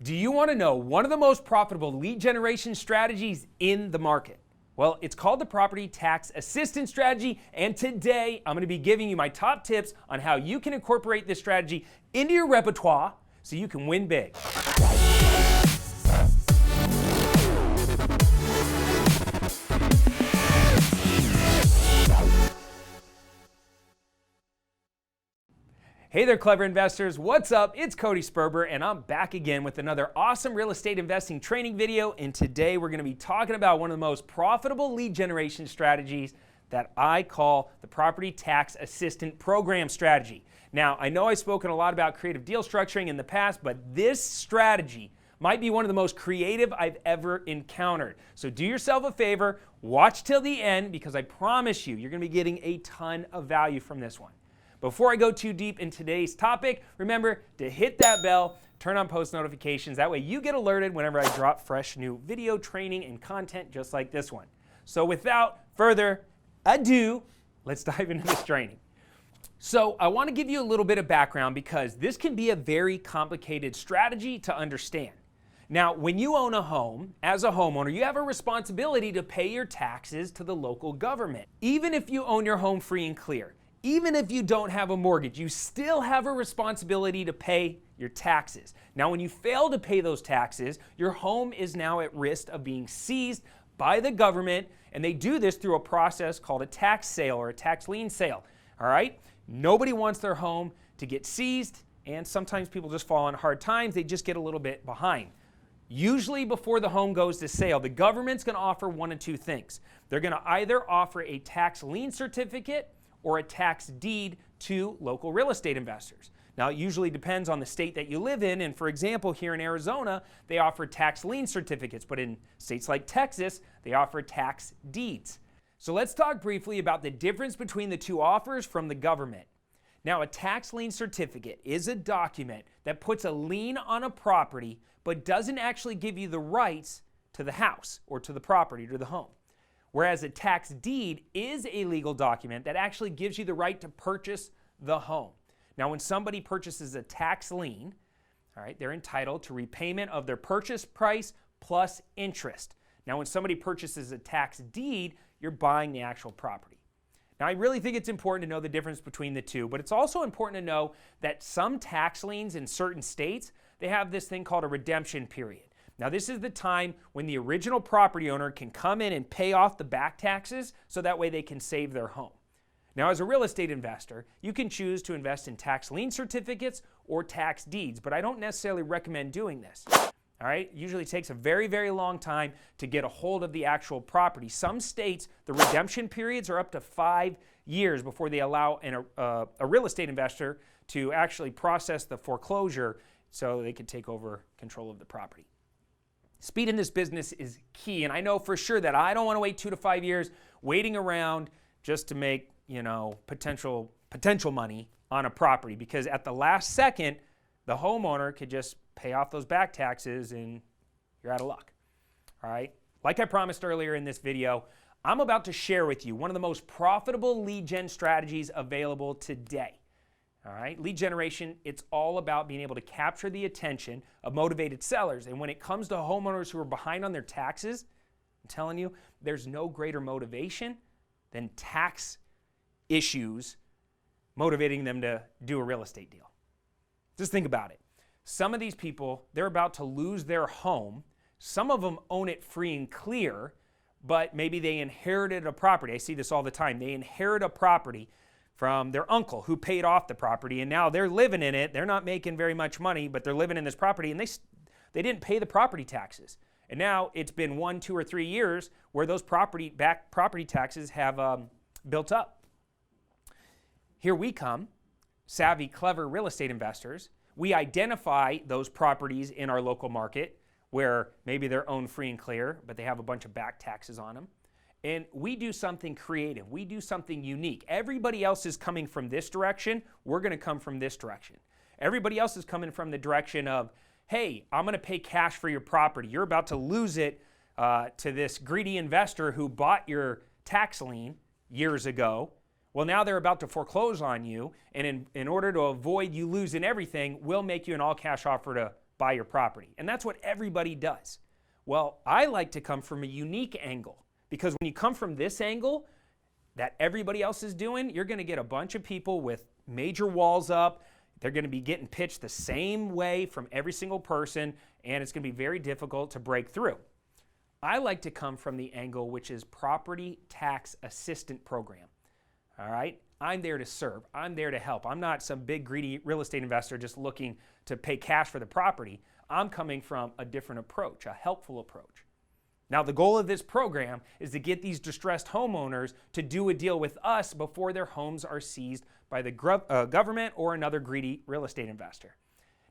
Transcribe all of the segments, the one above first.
Do you want to know one of the most profitable lead generation strategies in the market? Well, it's called the Property Tax Assistance Strategy, and today I'm going to be giving you my top tips on how you can incorporate this strategy into your repertoire so you can win big. Hey there, clever investors. What's up? It's Cody Sperber, and I'm back again with another awesome real estate investing training video. And today we're going to be talking about one of the most profitable lead generation strategies that I call the Property Tax Assistant Program Strategy. Now, I know I've spoken a lot about creative deal structuring in the past, but this strategy might be one of the most creative I've ever encountered. So do yourself a favor, watch till the end, because I promise you, you're going to be getting a ton of value from this one. Before I go too deep in today's topic, remember to hit that bell, turn on post notifications. That way you get alerted whenever I drop fresh new video training and content just like this one. So without further ado, let's dive into this training. So I want to give you a little bit of background because this can be a very complicated strategy to understand. Now, when you own a home, as a homeowner, you have a responsibility to pay your taxes to the local government. Even if you own your home free and clear, even if you don't have a mortgage, you still have a responsibility to pay your taxes. Now, when you fail to pay those taxes, your home is now at risk of being seized by the government, and they do this through a process called a tax sale or a tax lien sale. All right? Nobody wants their home to get seized, and sometimes people just fall on hard times. They just get a little bit behind. Usually before the home goes to sale, the government's going to offer one of two things. They're going to either offer a tax lien certificate or a tax deed to local real estate investors. Now, it usually depends on the state that you live in, and for example, here in Arizona, they offer tax lien certificates, but in states like Texas, they offer tax deeds. So let's talk briefly about the difference between the two offers from the government. Now, a tax lien certificate is a document that puts a lien on a property, but doesn't actually give you the rights to the house or to the property, to the home. Whereas a tax deed is a legal document that actually gives you the right to purchase the home. Now, when somebody purchases a tax lien, all right, they're entitled to repayment of their purchase price plus interest. Now, when somebody purchases a tax deed, you're buying the actual property. Now, I really think it's important to know the difference between the two, but it's also important to know that some tax liens in certain states, they have this thing called a redemption period. Now, this is the time when the original property owner can come in and pay off the back taxes so that way they can save their home. Now, as a real estate investor, you can choose to invest in tax lien certificates or tax deeds, but I don't necessarily recommend doing this. All right? It usually takes a very, very long time to get a hold of the actual property. Some states, the redemption periods are up to 5 years before they allow a real estate investor to actually process the foreclosure so they can take over control of the property. Speed in this business is key, and I know for sure that I don't want to wait 2 to 5 years waiting around just to make, potential money on a property, because at the last second, the homeowner could just pay off those back taxes and you're out of luck. All right? Like I promised earlier in this video, I'm about to share with you one of the most profitable lead gen strategies available today. All right, lead generation, it's all about being able to capture the attention of motivated sellers. And when it comes to homeowners who are behind on their taxes, I'm telling you, there's no greater motivation than tax issues motivating them to do a real estate deal. Just think about it. Some of these people, they're about to lose their home. Some of them own it free and clear, but maybe they inherited a property. I see this all the time. They inherit a property from their uncle who paid off the property, and now they're living in it. They're not making very much money, but they're living in this property, and they didn't pay the property taxes. And now it's been 1, 2, or 3 years where those property taxes have built up. Here we come, savvy, clever real estate investors. We identify those properties in our local market where maybe they're owned free and clear, but they have a bunch of back taxes on them. And we do something creative. We do something unique. Everybody else is coming from this direction. We're going to come from this direction. Everybody else is coming from the direction of, hey, I'm going to pay cash for your property. You're about to lose it to this greedy investor who bought your tax lien years ago. Well, now they're about to foreclose on you. And in order to avoid you losing everything, we'll make you an all-cash offer to buy your property. And that's what everybody does. Well, I like to come from a unique angle, because when you come from this angle that everybody else is doing, you're going to get a bunch of people with major walls up. They're going to be getting pitched the same way from every single person, and it's going to be very difficult to break through. I like to come from the angle which is property tax assistant program. All right? I'm there to serve. I'm there to help. I'm not some big greedy real estate investor just looking to pay cash for the property. I'm coming from a different approach, a helpful approach. Now, the goal of this program is to get these distressed homeowners to do a deal with us before their homes are seized by the government or another greedy real estate investor.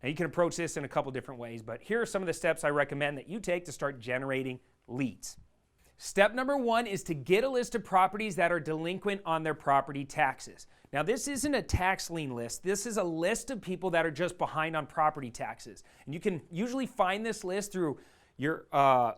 Now, you can approach this in a couple different ways, but here are some of the steps I recommend that you take to start generating leads. Step number 1 is to get a list of properties that are delinquent on their property taxes. Now, this isn't a tax lien list. This is a list of people that are just behind on property taxes. And you can usually find this list through your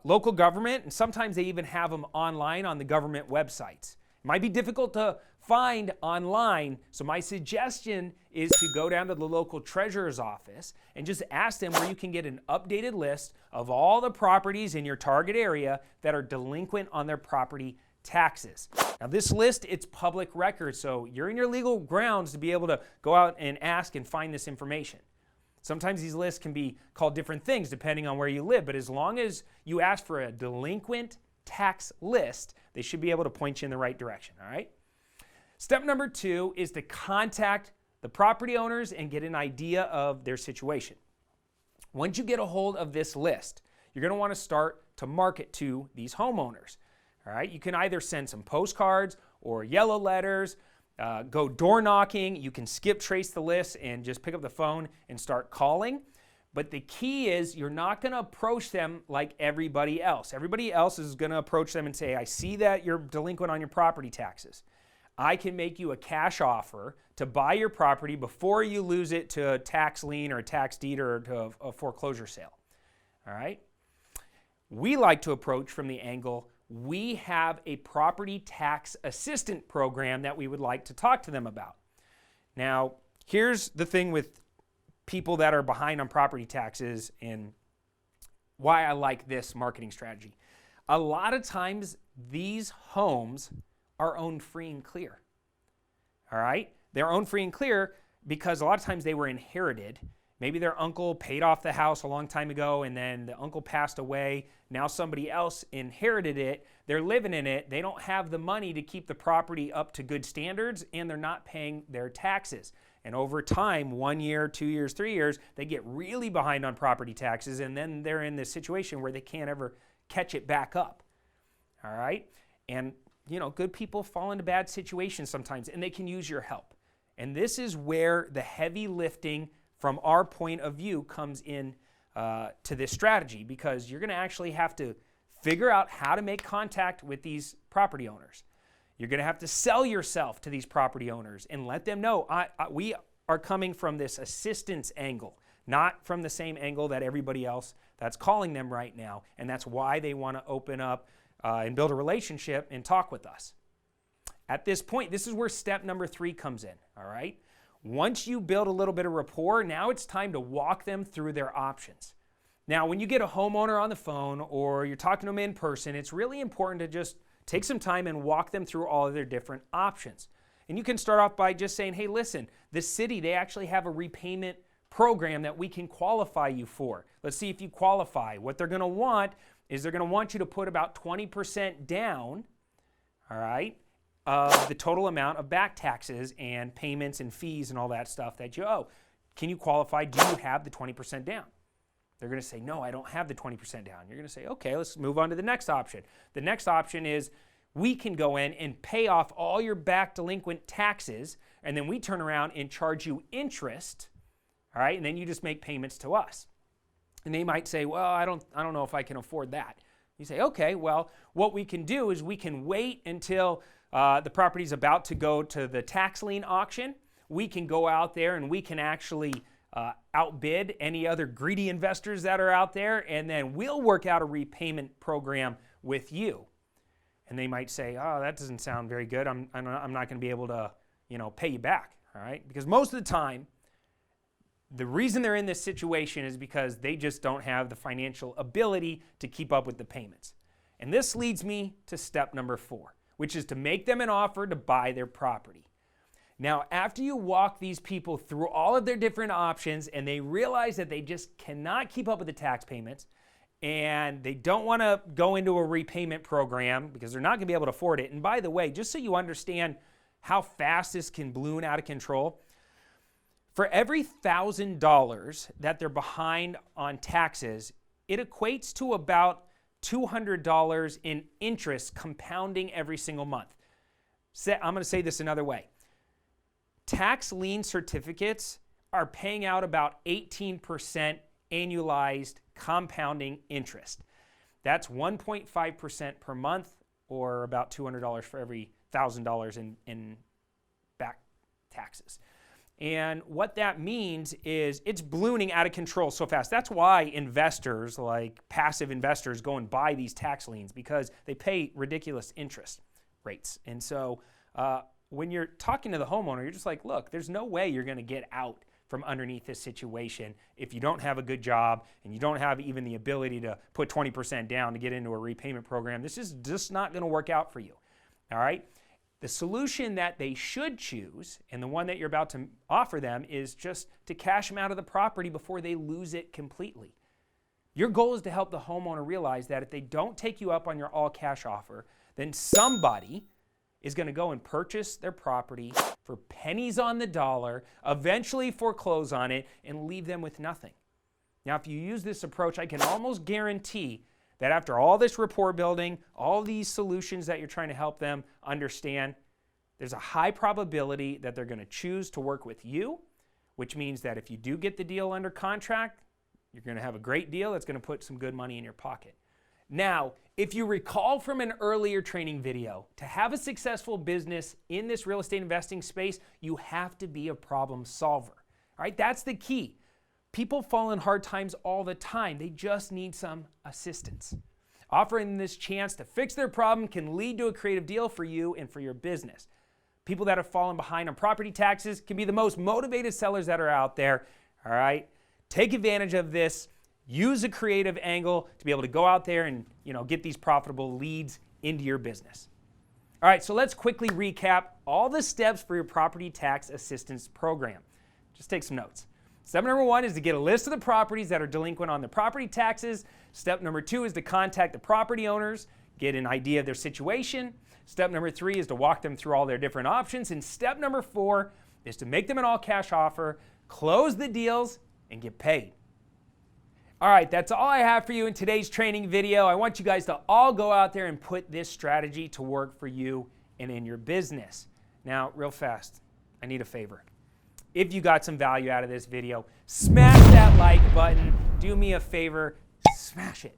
local government, and sometimes they even have them online on the government websites. It might be difficult to find online, so my suggestion is to go down to the local treasurer's office and just ask them where you can get an updated list of all the properties in your target area that are delinquent on their property taxes. Now, this list, it's public record, so you're in your legal grounds to be able to go out and ask and find this information. Sometimes these lists can be called different things depending on where you live, but as long as you ask for a delinquent tax list, they should be able to point you in the right direction, all right? Step number 2 is to contact the property owners and get an idea of their situation. Once you get a hold of this list, you're going to want to start to market to these homeowners, all right? You can either send some postcards or yellow letters, go door knocking. You can skip trace the list and just pick up the phone and start calling. But the key is you're not going to approach them like everybody else. Everybody else is going to approach them and say, I see that you're delinquent on your property taxes. I can make you a cash offer to buy your property before you lose it to a tax lien or a tax deed or to a foreclosure sale. All right? We like to approach from the angle, we have a property tax assistant program that we would like to talk to them about. Now, here's the thing with people that are behind on property taxes and why I like this marketing strategy. A lot of times, these homes are owned free and clear. All right? They're owned free and clear because a lot of times they were inherited. Maybe their uncle paid off the house a long time ago and then the uncle passed away. Now somebody else inherited it. They're living in it. They don't have the money to keep the property up to good standards and they're not paying their taxes. And over time, 1 year, 2 years, 3 years, they get really behind on property taxes and then they're in this situation where they can't ever catch it back up. All right? And good people fall into bad situations sometimes and they can use your help. And this is where the heavy lifting from our point of view comes in to this strategy, because you're going to actually have to figure out how to make contact with these property owners. You're going to have to sell yourself to these property owners and let them know we are coming from this assistance angle, not from the same angle that everybody else that's calling them right now. And that's why they want to open up and build a relationship and talk with us. At this point, this is where step number 3 comes in, all right? Once you build a little bit of rapport, now it's time to walk them through their options. Now, when you get a homeowner on the phone or you're talking to them in person, it's really important to just take some time and walk them through all of their different options. And you can start off by just saying, hey, listen, the city, they actually have a repayment program that we can qualify you for. Let's see if you qualify. What they're going to want is they're going to want you to put about 20% down, all right, of the total amount of back taxes and payments and fees and all that stuff that you owe. Can you qualify? Do you have the 20% down? They're going to say, no, I don't have the 20% down. You're going to say, okay, let's move on to the next option. The next option is we can go in and pay off all your back delinquent taxes, and then we turn around and charge you interest, all right, and then you just make payments to us. And they might say, well, I don't know if I can afford that. You say, okay, well, what we can do is we can wait until the property's about to go to the tax lien auction. We can go out there and we can actually outbid any other greedy investors that are out there, and then we'll work out a repayment program with you. And they might say, oh, that doesn't sound very good. I'm not going to be able to, pay you back, all right? Because most of the time, The reason they're in this situation is because they just don't have the financial ability to keep up with the payments. And this leads me to step number 4, which is to make them an offer to buy their property. Now, after you walk these people through all of their different options and they realize that they just cannot keep up with the tax payments and they don't want to go into a repayment program because they're not going to be able to afford it. And by the way, just so you understand how fast this can balloon out of control, for every $1,000 that they're behind on taxes, it equates to about $200 in interest compounding every single month. I'm going to say this another way. Tax lien certificates are paying out about 18% annualized compounding interest. That's 1.5% per month, or about $200 for every $1,000 in back taxes. And what that means is it's ballooning out of control so fast. That's why investors, like passive investors, go and buy these tax liens, because they pay ridiculous interest rates. And so when you're talking to the homeowner, you're just like, look, there's no way you're going to get out from underneath this situation if you don't have a good job and you don't have even the ability to put 20% down to get into a repayment program. This is just not going to work out for you. All right? The solution that they should choose, and the one that you're about to offer them, is just to cash them out of the property before they lose it completely. Your goal is to help the homeowner realize that if they don't take you up on your all-cash offer, then somebody is going to go and purchase their property for pennies on the dollar, eventually foreclose on it, and leave them with nothing. Now, if you use this approach, I can almost guarantee that after all this rapport building, all these solutions that you're trying to help them understand, there's a high probability that they're going to choose to work with you, which means that if you do get the deal under contract, you're going to have a great deal that's going to put some good money in your pocket. Now, if you recall from an earlier training video, to have a successful business in this real estate investing space, you have to be a problem solver. All right, that's the key. People fall in hard times all the time. They just need some assistance. Offering them this chance to fix their problem can lead to a creative deal for you and for your business. People that have fallen behind on property taxes can be the most motivated sellers that are out there. All right, take advantage of this. Use a creative angle to be able to go out there and get these profitable leads into your business. All right, so let's quickly recap all the steps for your property tax assistance program. Just take some notes. Step number 1 is to get a list of the properties that are delinquent on their property taxes. Step number 2 is to contact the property owners, get an idea of their situation. Step number 3 is to walk them through all their different options. And step number 4 is to make them an all-cash offer, close the deals, and get paid. All right, that's all I have for you in today's training video. I want you guys to all go out there and put this strategy to work for you and in your business. Now, real fast, I need a favor. If you got some value out of this video, smash that like button. Do me a favor, smash it.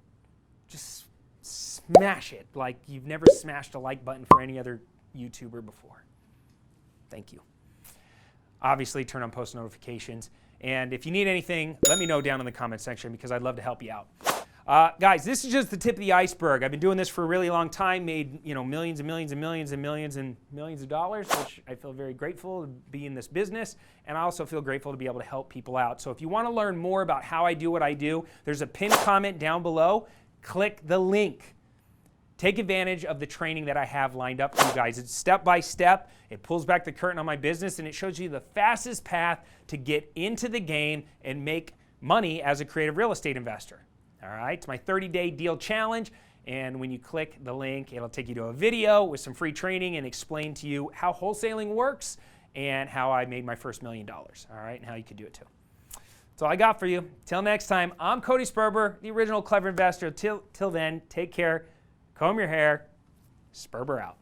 Just smash it like you've never smashed a like button for any other YouTuber before. Thank you. Obviously, turn on post notifications. And if you need anything, let me know down in the comment section, because I'd love to help you out. Guys, this is just the tip of the iceberg. I've been doing this for a really long time, made millions and millions and millions and millions and millions of dollars, which I feel very grateful to be in this business. And I also feel grateful to be able to help people out. So if you want to learn more about how I do what I do, there's a pinned comment down below. Click the link. Take advantage of the training that I have lined up for you guys. It's step by step. It pulls back the curtain on my business, and it shows you the fastest path to get into the game and make money as a creative real estate investor. All right, it's my 30-day deal challenge, and when you click the link, it'll take you to a video with some free training and explain to you how wholesaling works and how I made my first $1 million, all right, and how you could do it too. That's all I got for you. Till next time, I'm Cody Sperber, the original Clever Investor. Till then, take care. Comb your hair. Sperber out.